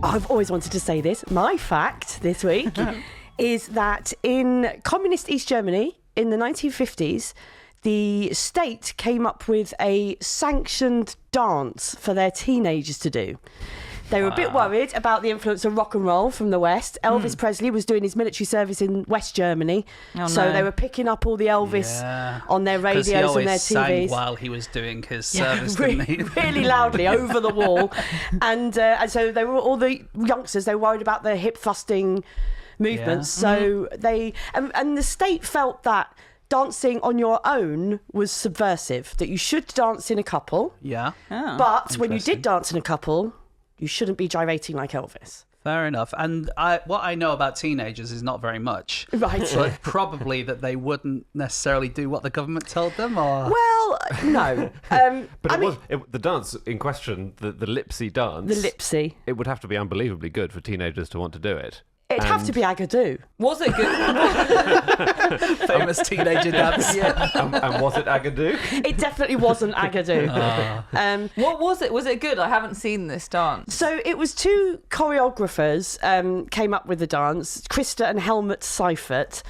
I've always wanted to say this. My fact this week is that in communist East Germany in the 1950s, the state came up with a sanctioned dance for their teenagers to do. They were a bit worried about the influence of rock and roll from the West. Elvis Presley was doing his military service in West Germany. So they were picking up all the Elvis on their radios and their TVs. Sang while he was doing his service, didn't he? Really loudly over the wall. And so they were all the youngsters, they were worried about their hip thrusting movements. So they... And the state felt that dancing on your own was subversive, that you should dance in a couple. Yeah. But when you did dance in a couple... you shouldn't be gyrating like Elvis. Fair enough. And what I know about teenagers is not very much. Right. But probably that they wouldn't necessarily do what the government told them, or... Well, no. But the dance in question, the Lipsy dance... The Lipsy. It would have to be unbelievably good for teenagers to want to do it. It'd have to be Agadoo. Was it good? Famous teenager dance. And was it Agadoo? It definitely wasn't Agadoo. What was it? Was it good? I haven't seen this dance. So it was two choreographers came up with the dance, Krista and Helmut Seifert.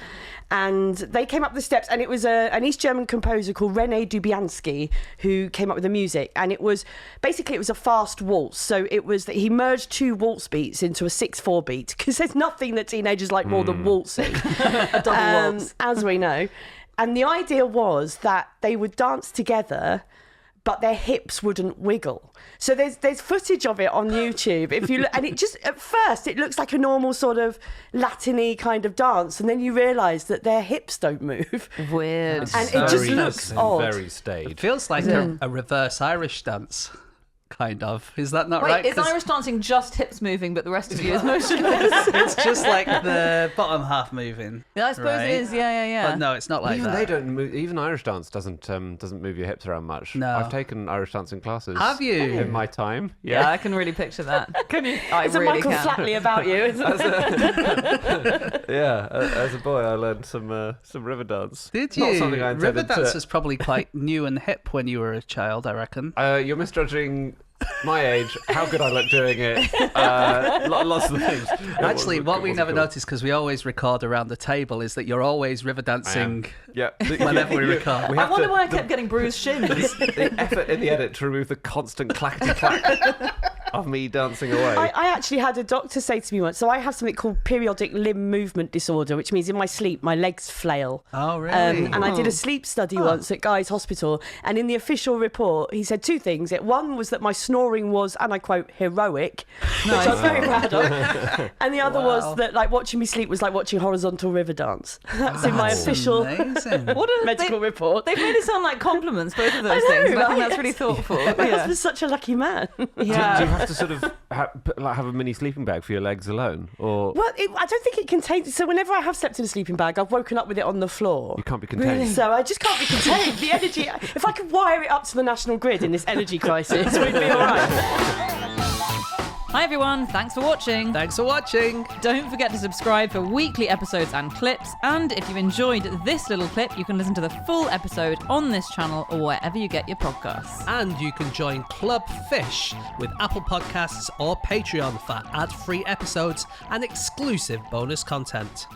And they came up the steps, and it was an East German composer called René Dubiansky who came up with the music. And it was a fast waltz. So it was that he merged two waltz beats into a 6/4 beat, because there's nothing that teenagers like more than waltzing. A double waltz. As we know. And the idea was that they would dance together, but their hips wouldn't wiggle. So there's footage of it on YouTube. If you look, and it just at first it looks like a normal sort of Latin-y kind of dance, and then you realise that their hips don't move. Weird. And it just looks odd. Very staid. It feels like a reverse Irish dance. Kind of. Is that not Wait, right? is Irish dancing just hips moving, but the rest of you is motionless? It's just like the bottom half moving. Yeah, I suppose right? it is. Yeah. But no, it's not like Even that. they don't move. Even Irish dance doesn't move your hips around much. No. I've taken Irish dancing classes. Have you? In my time? Yeah, I can really picture that. Can you? I It's really a Michael can. Flatley about you, isn't it? Yeah, as a boy, I learned some river dance. Did you? Not something I intended River dance to... was probably quite new and hip when you were a child, I reckon. You're misjudging my age, how good I look doing it. Lots of things. Actually, what we wasn't never cool. notice, because we always record around the table, is that you're always river dancing Yeah. whenever we record. We I have wonder to- why I kept getting bruised shins. the effort in the edit to remove the constant clackety-clack of me dancing away. I actually had a doctor say to me once, so I have something called periodic limb movement disorder, which means in my sleep my legs flail. Oh, really? And I did a sleep study once at Guy's Hospital, and in the official report he said two things. One was that my snoring was, and I quote, heroic, which I was very proud of. And the other was that like watching me sleep was like watching horizontal river dance. That's in my official Amazing. What a medical report. They've made it sound like compliments, both of those I know, things. And I think right? that's really thoughtful. My husband's such a lucky man. Do you have to sort of have a mini sleeping bag for your legs alone? Or Well, I don't think it contains... So whenever I have slept in a sleeping bag, I've woken up with it on the floor. you can't be contained? So I just can't be contained. The energy... If I could wire it up to the national grid in this energy crisis, we'd be all right. Hi everyone, thanks for watching. Thanks for watching. Don't forget to subscribe for weekly episodes and clips. And if you enjoyed this little clip, you can listen to the full episode on this channel or wherever you get your podcasts. And you can join Club Fish with Apple Podcasts or Patreon for ad-free episodes and exclusive bonus content.